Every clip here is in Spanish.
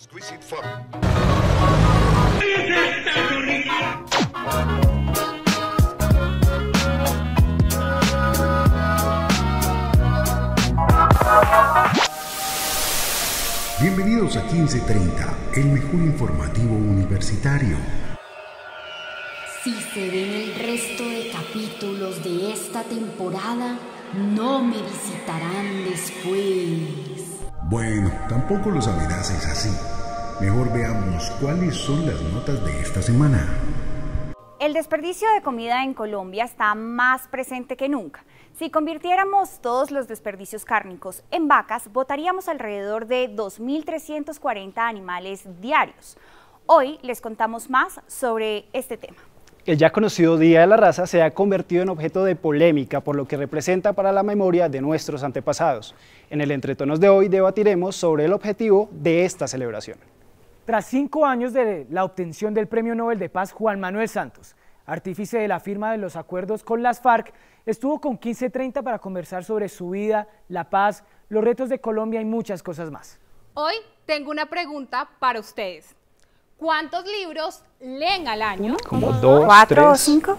Exquisite fun. Bienvenidos a 1530, el mejor informativo universitario. Si se ven el resto de capítulos de esta temporada, no me visitarán después. Bueno, tampoco los amenaces así. Mejor veamos cuáles son las notas de esta semana. El desperdicio de comida en Colombia está más presente que nunca. Si convirtiéramos todos los desperdicios cárnicos en vacas, botaríamos alrededor de 2.340 animales diarios. Hoy les contamos más sobre este tema. El ya conocido Día de la Raza se ha convertido en objeto de polémica por lo que representa para la memoria de nuestros antepasados. En el Entretonos de hoy debatiremos sobre el objetivo de esta celebración. Tras 5 años de la obtención del Premio Nobel de Paz, Juan Manuel Santos, artífice de la firma de los acuerdos con las FARC, estuvo con 1530 para conversar sobre su vida, la paz, los retos de Colombia y muchas cosas más. Hoy tengo una pregunta para ustedes. ¿Cuántos libros leen al año? Como 2, 4 o 3. 5.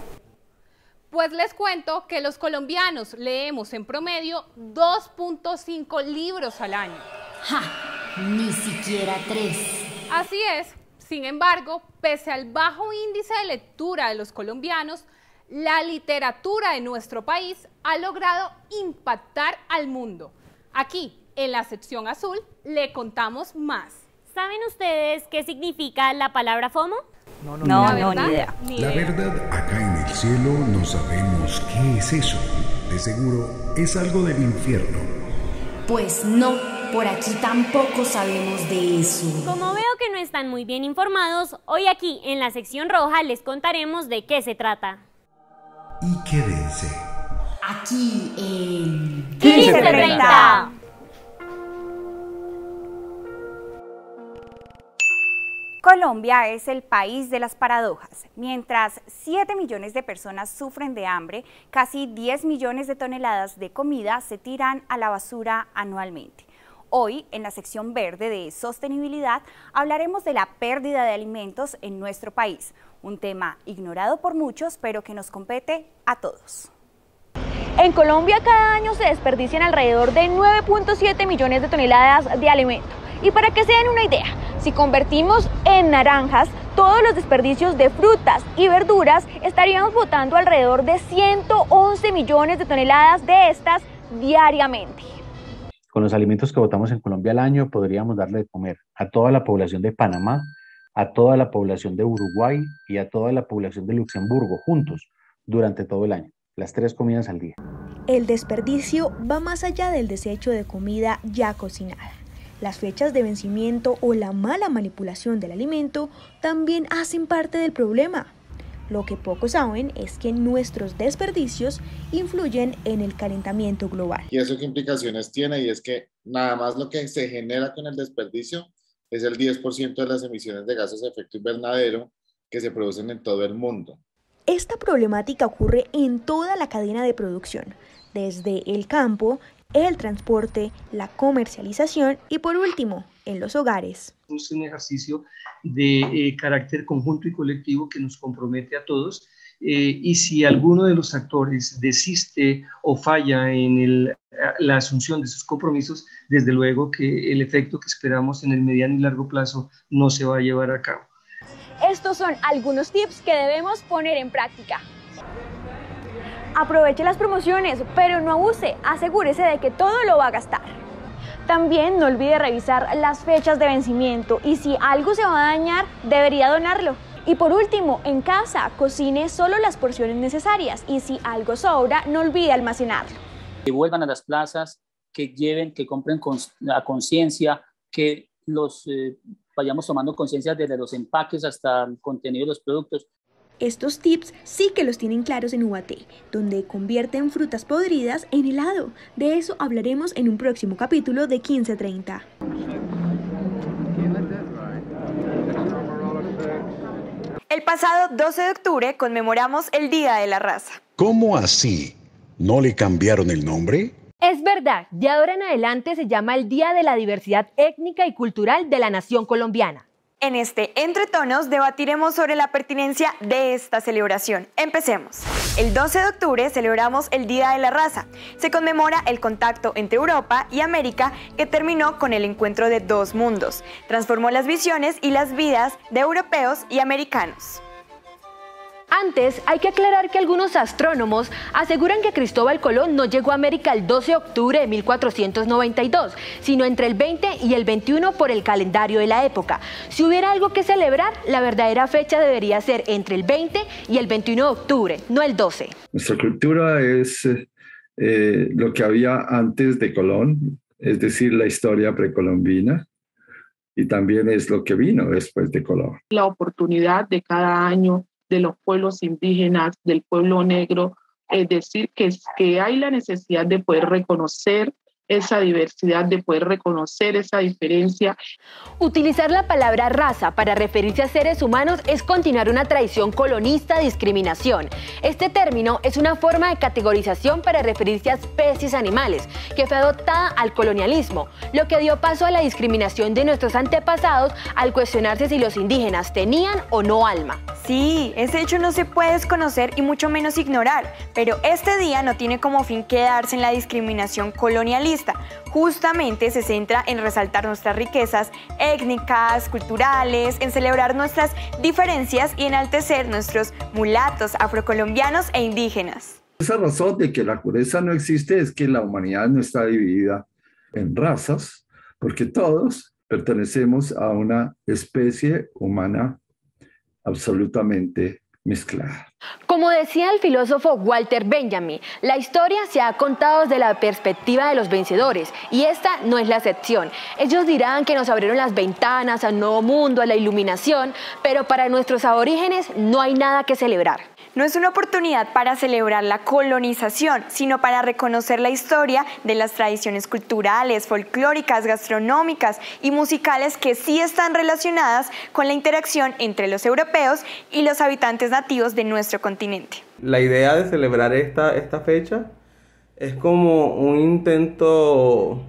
Pues les cuento que los colombianos leemos en promedio 2.5 libros al año. ¡Ja! Ni siquiera 3. Así es. Sin embargo, pese al bajo índice de lectura de los colombianos, la literatura de nuestro país ha logrado impactar al mundo. Aquí, en la sección azul, le contamos más. ¿Saben ustedes qué significa la palabra FOMO? No, ¿Verdad? ni idea. Ni La idea. verdad, acá en el cielo no sabemos qué es eso. De seguro es algo del infierno. Pues no, por aquí tampoco sabemos de eso. Como veo que no están muy bien informados, hoy aquí en la sección roja les contaremos de qué se trata. Y quédense. Aquí en 1530. Colombia es el país de las paradojas. Mientras 7 millones de personas sufren de hambre, casi 10 millones de toneladas de comida se tiran a la basura anualmente. Hoy, en la sección verde de sostenibilidad, hablaremos de la pérdida de alimentos en nuestro país, un tema ignorado por muchos, pero que nos compete a todos. En Colombia cada año se desperdician alrededor de 9.7 millones de toneladas de alimento. Y para que se den una idea, si convertimos en naranjas todos los desperdicios de frutas y verduras, estaríamos botando alrededor de 111 millones de toneladas de estas diariamente. Con los alimentos que botamos en Colombia al año podríamos darle de comer a toda la población de Panamá, a toda la población de Uruguay y a toda la población de Luxemburgo juntos durante todo el año, las 3 comidas al día. El desperdicio va más allá del desecho de comida ya cocinada. Las fechas de vencimiento o la mala manipulación del alimento también hacen parte del problema. Lo que pocos saben es que nuestros desperdicios influyen en el calentamiento global. ¿Y eso qué implicaciones tiene? Y es que nada más lo que se genera con el desperdicio es el 10% de las emisiones de gases de efecto invernadero que se producen en todo el mundo. Esta problemática ocurre en toda la cadena de producción, desde el campo, el transporte, la comercialización y por último, en los hogares. Es un ejercicio de carácter conjunto y colectivo que nos compromete a todos y si alguno de los actores desiste o falla en la asunción de sus compromisos, desde luego que el efecto que esperamos en el mediano y largo plazo no se va a llevar a cabo. Estos son algunos tips que debemos poner en práctica. Aproveche las promociones, pero no abuse, asegúrese de que todo lo va a gastar. También no olvide revisar las fechas de vencimiento y si algo se va a dañar, debería donarlo. Y por último, en casa, cocine solo las porciones necesarias y si algo sobra, no olvide almacenarlo. Que vuelvan a las plazas, que compren a conciencia, que vayamos tomando conciencia desde los empaques hasta el contenido de los productos. Estos tips sí que los tienen claros en UAT, donde convierten frutas podridas en helado. De eso hablaremos en un próximo capítulo de 1530. El pasado 12 de octubre conmemoramos el Día de la Raza. ¿Cómo así? ¿No le cambiaron el nombre? Es verdad, de ahora en adelante se llama el Día de la Diversidad Étnica y Cultural de la Nación Colombiana. En este Entre Tonos debatiremos sobre la pertinencia de esta celebración. Empecemos. El 12 de octubre celebramos el Día de la Raza. Se conmemora el contacto entre Europa y América que terminó con el encuentro de dos mundos. Transformó las visiones y las vidas de europeos y americanos. Antes, hay que aclarar que algunos astrónomos aseguran que Cristóbal Colón no llegó a América el 12 de octubre de 1492, sino entre el 20 y el 21 por el calendario de la época. Si hubiera algo que celebrar, la verdadera fecha debería ser entre el 20 y el 21 de octubre, no el 12. Nuestra cultura es lo que había antes de Colón, es decir, la historia precolombina, y también es lo que vino después de Colón. La oportunidad de cada año de los pueblos indígenas, del pueblo negro, es decir, que hay la necesidad de poder reconocer esa diversidad, de poder reconocer esa diferencia. Utilizar la palabra raza para referirse a seres humanos es continuar una tradición colonista de discriminación. Este término es una forma de categorización para referirse a especies animales, que fue adoptada al colonialismo, lo que dio paso a la discriminación de nuestros antepasados al cuestionarse si los indígenas tenían o no alma. Sí, ese hecho no se puede desconocer y mucho menos ignorar, pero este día no tiene como fin quedarse en la discriminación colonialista. Justamente se centra en resaltar nuestras riquezas étnicas, culturales, en celebrar nuestras diferencias y enaltecer nuestros mulatos, afrocolombianos e indígenas. Esa razón de que la pureza no existe es que la humanidad no está dividida en razas, porque todos pertenecemos a una especie humana absolutamente mezclada. Como decía el filósofo Walter Benjamin, la historia se ha contado desde la perspectiva de los vencedores y esta no es la excepción. Ellos dirán que nos abrieron las ventanas al nuevo mundo, a la iluminación, pero para nuestros aborígenes no hay nada que celebrar. No es una oportunidad para celebrar la colonización, sino para reconocer la historia de las tradiciones culturales, folclóricas, gastronómicas y musicales que sí están relacionadas con la interacción entre los europeos y los habitantes nativos de nuestro continente. La idea de celebrar esta fecha es como un intento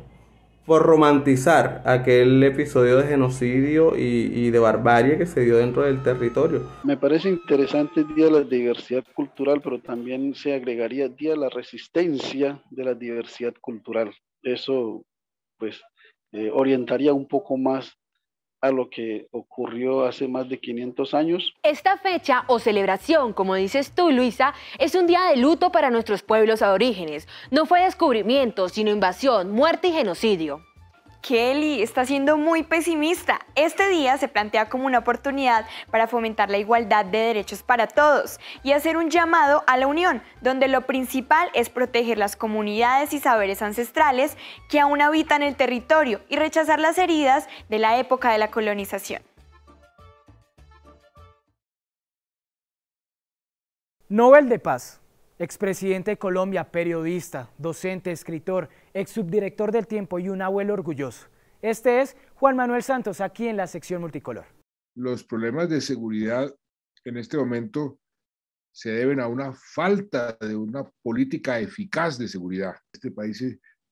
por romantizar aquel episodio de genocidio y de barbarie que se dio dentro del territorio. Me parece interesante el Día de la Diversidad Cultural, pero también se agregaría el Día de la Resistencia de la Diversidad Cultural. Eso, pues, orientaría un poco más a lo que ocurrió hace más de 500 años. Esta fecha o celebración, como dices tú, Luisa, es un día de luto para nuestros pueblos aborígenes. No fue descubrimiento, sino invasión, muerte y genocidio. Kelly, está siendo muy pesimista. Este día se plantea como una oportunidad para fomentar la igualdad de derechos para todos y hacer un llamado a la unión, donde lo principal es proteger las comunidades y saberes ancestrales que aún habitan el territorio y rechazar las heridas de la época de la colonización. Nobel de Paz. Expresidente de Colombia, periodista, docente, escritor, ex subdirector del Tiempo y un abuelo orgulloso. Este es Juan Manuel Santos, aquí en la sección multicolor. Los problemas de seguridad en este momento se deben a una falta de una política eficaz de seguridad. Este país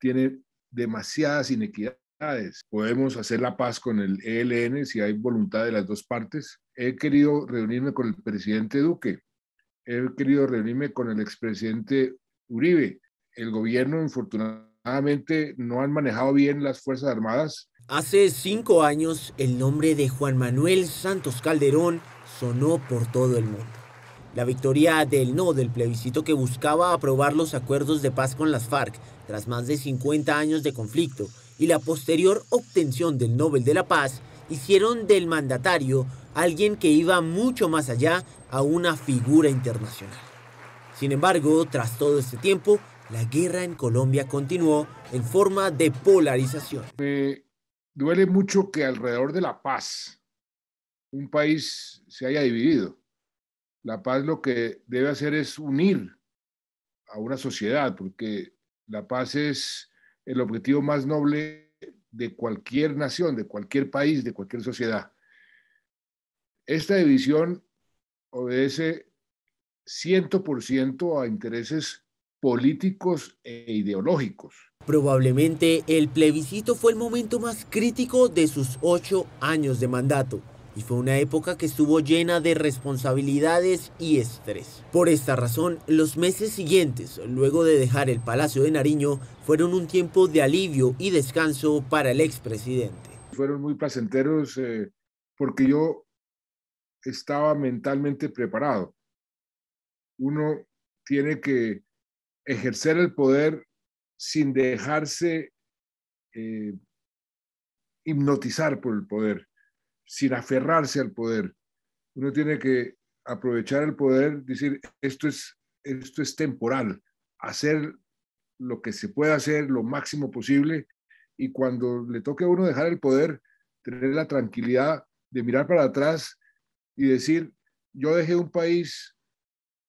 tiene demasiadas inequidades. Podemos hacer la paz con el ELN si hay voluntad de las dos partes. He querido reunirme con el presidente Duque. He querido reunirme con el expresidente Uribe. El gobierno, infortunadamente, no han manejado bien las Fuerzas Armadas. Hace 5 años, el nombre de Juan Manuel Santos Calderón sonó por todo el mundo. La victoria del no del plebiscito que buscaba aprobar los acuerdos de paz con las FARC tras más de 50 años de conflicto y la posterior obtención del Nobel de la Paz hicieron del mandatario alguien que iba mucho más allá a una figura internacional. Sin embargo, tras todo este tiempo, la guerra en Colombia continuó en forma de polarización. Me duele mucho que alrededor de la paz un país se haya dividido. La paz lo que debe hacer es unir a una sociedad, porque la paz es el objetivo más noble de cualquier nación, de cualquier país, de cualquier sociedad. Esta división obedece 100% a intereses políticos e ideológicos. Probablemente el plebiscito fue el momento más crítico de sus 8 años de mandato y fue una época que estuvo llena de responsabilidades y estrés. Por esta razón, los meses siguientes, luego de dejar el Palacio de Nariño, fueron un tiempo de alivio y descanso para el expresidente. Fueron muy placenteros porque yo estaba mentalmente preparado. Uno tiene que ejercer el poder sin dejarse hipnotizar por el poder, sin aferrarse al poder. Uno tiene que aprovechar el poder, decir, esto es temporal, hacer lo que se pueda hacer lo máximo posible, y cuando le toque a uno dejar el poder, tener la tranquilidad de mirar para atrás y decir, yo dejé un país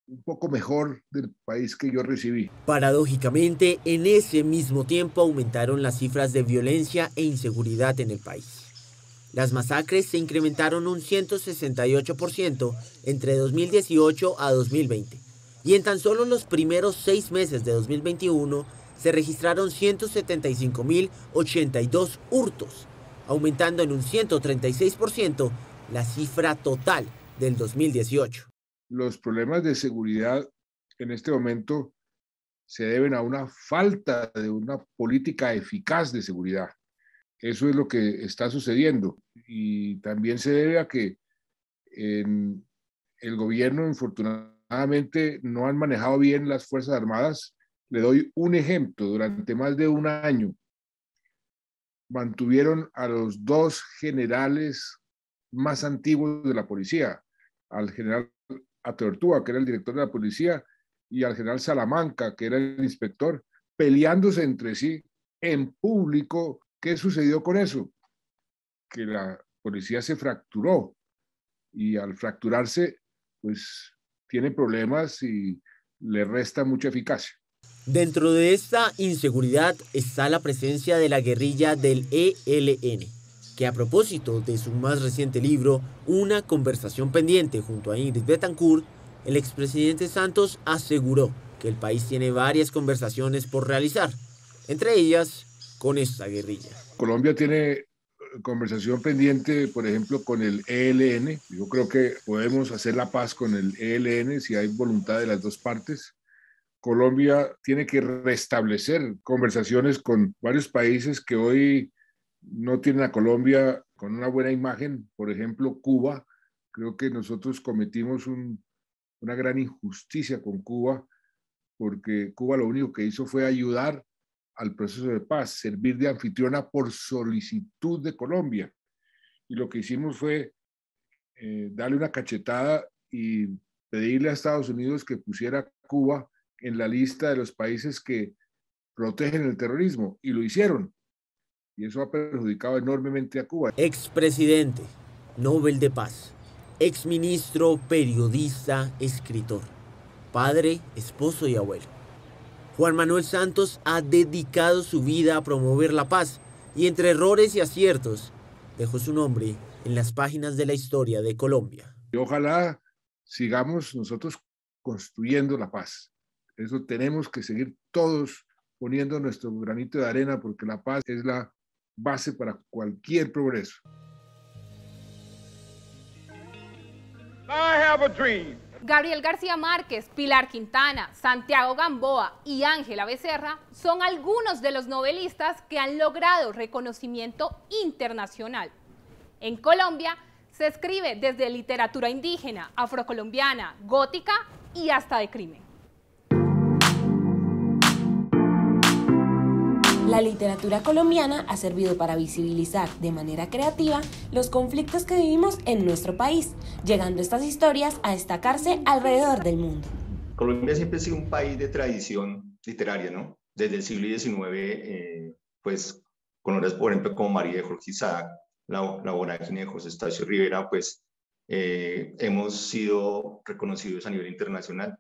un poco mejor del país que yo recibí. Paradójicamente, en ese mismo tiempo aumentaron las cifras de violencia e inseguridad en el país. Las masacres se incrementaron un 168% entre 2018 a 2020, y en tan solo los primeros 6 meses de 2021 se registraron 175.082 hurtos, aumentando en un 136% la cifra total del 2018. Los problemas de seguridad en este momento se deben a una falta de una política eficaz de seguridad. Eso es lo que está sucediendo, y también se debe a que el gobierno, infortunadamente, no han manejado bien las Fuerzas Armadas. Le doy un ejemplo: durante más de un año mantuvieron a los 2 generales más antiguos de la policía, al general Atortúa, que era el director de la policía, y al general Salamanca, que era el inspector, peleándose entre sí en público. ¿Qué sucedió con eso? Que la policía se fracturó, y al fracturarse, pues tiene problemas y le resta mucha eficacia. Dentro de esta inseguridad está la presencia de la guerrilla del ELN, que a propósito de su más reciente libro, Una conversación pendiente junto a Ingrid Betancourt, el expresidente Santos aseguró que el país tiene varias conversaciones por realizar, entre ellas con esta guerrilla. Colombia tiene conversación pendiente, por ejemplo, con el ELN. Yo creo que podemos hacer la paz con el ELN si hay voluntad de las dos partes. Colombia tiene que restablecer conversaciones con varios países que hoy no tienen a Colombia con una buena imagen. Por ejemplo, Cuba. Creo que nosotros cometimos una gran injusticia con Cuba, porque Cuba lo único que hizo fue ayudar al proceso de paz, servir de anfitriona por solicitud de Colombia. Y lo que hicimos fue darle una cachetada y pedirle a Estados Unidos que pusiera a Cuba en la lista de los países que protegen el terrorismo, y lo hicieron. Y eso ha perjudicado enormemente a Cuba. Expresidente, Nobel de Paz, exministro, periodista, escritor, padre, esposo y abuelo. Juan Manuel Santos ha dedicado su vida a promover la paz, y entre errores y aciertos dejó su nombre en las páginas de la historia de Colombia. Y ojalá sigamos nosotros construyendo la paz. Eso tenemos que seguir todos poniendo nuestro granito de arena, porque la paz es la base para cualquier progreso. I have a dream. Gabriel García Márquez, Pilar Quintana, Santiago Gamboa y Ángela Becerra son algunos de los novelistas que han logrado reconocimiento internacional. En Colombia se escribe desde literatura indígena, afrocolombiana, gótica y hasta de crimen. La literatura colombiana ha servido para visibilizar de manera creativa los conflictos que vivimos en nuestro país, llegando estas historias a destacarse alrededor del mundo. Colombia siempre ha sido un país de tradición literaria, ¿no? Desde el siglo XIX, pues con obras, por ejemplo, como María de Jorge Isaac, La Vorágine de José Estacio Rivera, pues hemos sido reconocidos a nivel internacional.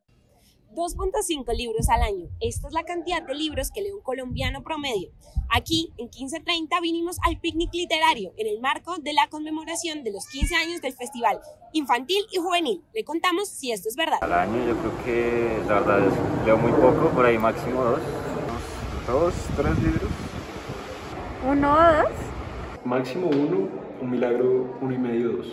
2.5 libros al año. Esta es la cantidad de libros que lee un colombiano promedio. Aquí, en 1530, vinimos al picnic literario en el marco de la conmemoración de los 15 años del Festival Infantil y Juvenil. Le contamos si esto es verdad. Al año yo creo que la verdad leo muy poco, por ahí máximo 2. 2, 3 libros. 1 o 2. Máximo 1, un milagro 1,5, 2.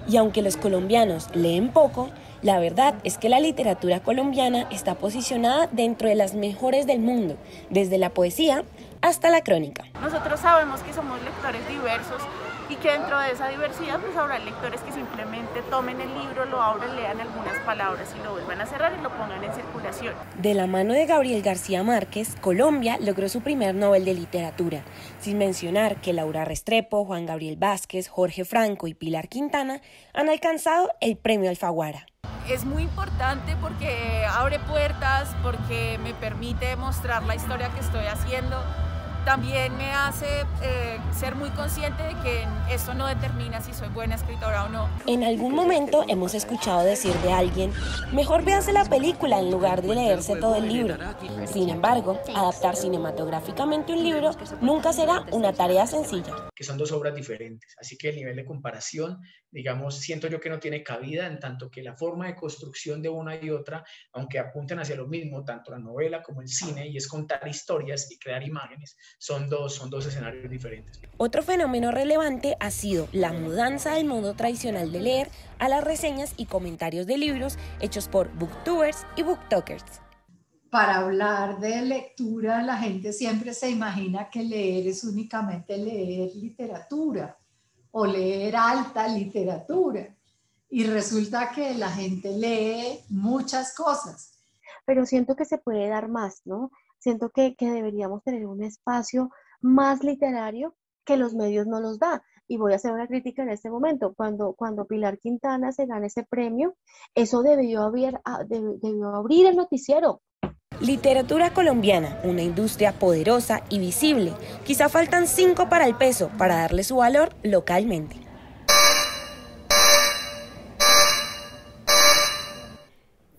Y aunque los colombianos leen poco, la verdad es que la literatura colombiana está posicionada dentro de las mejores del mundo, desde la poesía hasta la crónica. Nosotros sabemos que somos lectores diversos y que dentro de esa diversidad pues habrá lectores que simplemente tomen el libro, lo abran, lean algunas palabras y lo vuelvan a cerrar y lo pongan en circulación. De la mano de Gabriel García Márquez, Colombia logró su primer Nobel de Literatura, sin mencionar que Laura Restrepo, Juan Gabriel Vázquez, Jorge Franco y Pilar Quintana han alcanzado el premio Alfaguara. Es muy importante porque abre puertas, porque me permite mostrar la historia que estoy haciendo. También me hace ser muy consciente de que esto no determina si soy buena escritora o no. En algún momento hemos escuchado decir de alguien, mejor véase la película en lugar de leerse todo el libro. Sin embargo, adaptar cinematográficamente un libro nunca será una tarea sencilla. Que son dos obras diferentes, así que el nivel de comparación, digamos, siento yo que no tiene cabida, en tanto que la forma de construcción de una y otra, aunque apunten hacia lo mismo, tanto la novela como el cine, y es contar historias y crear imágenes, son dos escenarios diferentes. Otro fenómeno relevante ha sido la mudanza del modo tradicional de leer a las reseñas y comentarios de libros hechos por booktubers y booktokers. Para hablar de lectura, la gente siempre se imagina que leer es únicamente leer literatura o leer alta literatura. Y resulta que la gente lee muchas cosas. Pero siento que se puede dar más, ¿no? Siento que deberíamos tener un espacio más literario que los medios no los da. Y voy a hacer una crítica en este momento. Cuando Pilar Quintana se gana ese premio, eso debió abrir el noticiero. Literatura colombiana, una industria poderosa y visible. Quizá faltan 5 para el peso para darle su valor localmente.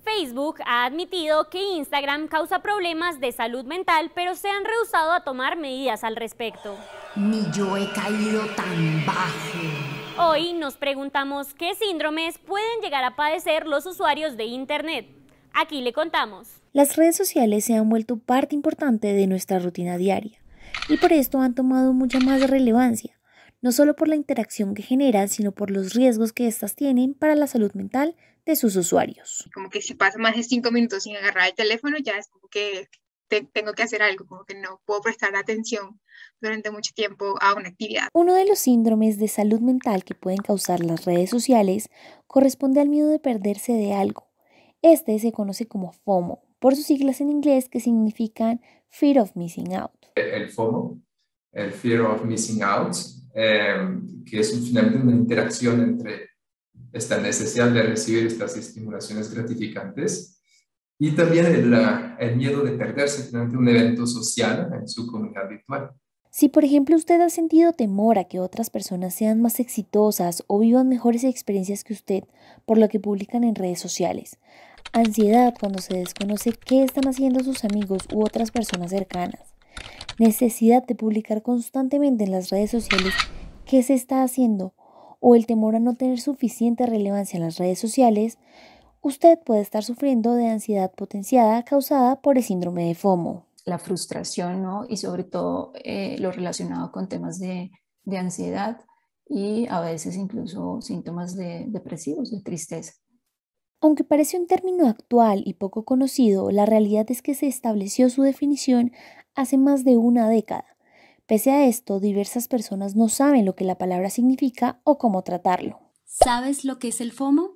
Facebook ha admitido que Instagram causa problemas de salud mental, pero se han rehusado a tomar medidas al respecto. Ni yo he caído tan bajo. Hoy nos preguntamos qué síndromes pueden llegar a padecer los usuarios de Internet. Aquí le contamos. Las redes sociales se han vuelto parte importante de nuestra rutina diaria y por esto han tomado mucha más relevancia, no solo por la interacción que generan, sino por los riesgos que éstas tienen para la salud mental de sus usuarios. Como que si paso más de 5 minutos sin agarrar el teléfono, ya es como que tengo que hacer algo, como que no puedo prestar atención durante mucho tiempo a una actividad. Uno de los síndromes de salud mental que pueden causar las redes sociales corresponde al miedo de perderse de algo. Este se conoce como FOMO, por sus siglas en inglés que significan Fear of Missing Out. El FOMO, el Fear of Missing Out, que es finalmente una interacción entre esta necesidad de recibir estas estimulaciones gratificantes y también el miedo de perderse finalmente un evento social en su comunidad virtual. Si por ejemplo usted ha sentido temor a que otras personas sean más exitosas o vivan mejores experiencias que usted por lo que publican en redes sociales, ansiedad cuando se desconoce qué están haciendo sus amigos u otras personas cercanas, necesidad de publicar constantemente en las redes sociales qué se está haciendo o el temor a no tener suficiente relevancia en las redes sociales, usted puede estar sufriendo de ansiedad potenciada causada por el síndrome de FOMO. La frustración, ¿no? Y sobre todo lo relacionado con temas de ansiedad y a veces incluso síntomas depresivos, de tristeza. Aunque parece un término actual y poco conocido, la realidad es que se estableció su definición hace más de una década. Pese a esto, diversas personas no saben lo que la palabra significa o cómo tratarlo. ¿Sabes lo que es el FOMO?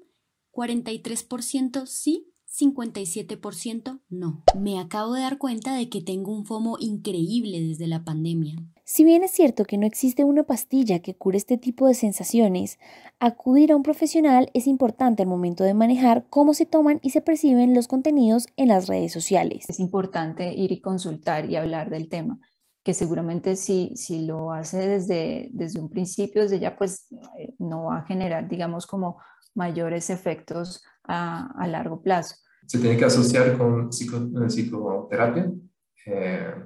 43% sí, 57% no. Me acabo de dar cuenta de que tengo un FOMO increíble desde la pandemia. Si bien es cierto que no existe una pastilla que cure este tipo de sensaciones, acudir a un profesional es importante al momento de manejar cómo se toman y se perciben los contenidos en las redes sociales. Es importante ir y consultar y hablar del tema, que seguramente si lo hace desde un principio, desde ya, pues no va a generar, digamos, como mayores efectos a largo plazo. Se tiene que asociar con psicoterapia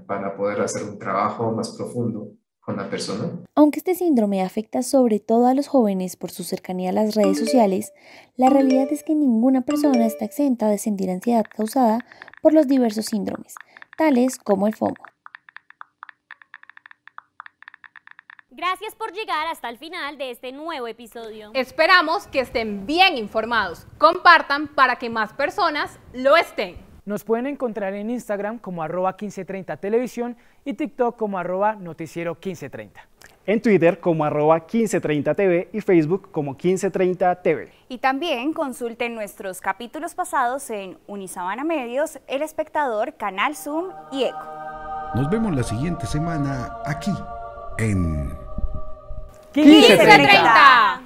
para poder hacer un trabajo más profundo con la persona. Aunque este síndrome afecta sobre todo a los jóvenes por su cercanía a las redes sociales, la realidad es que ninguna persona está exenta de sentir ansiedad causada por los diversos síndromes, tales como el FOMO. Gracias por llegar hasta el final de este nuevo episodio. Esperamos que estén bien informados. Compartan para que más personas lo estén. Nos pueden encontrar en Instagram como @1530 televisión y TikTok como @noticiero1530. En Twitter como @1530tv y Facebook como 1530tv. Y también consulten nuestros capítulos pasados en Unisabana Medios, El Espectador, Canal Zoom y Eco. Nos vemos la siguiente semana aquí en 1530.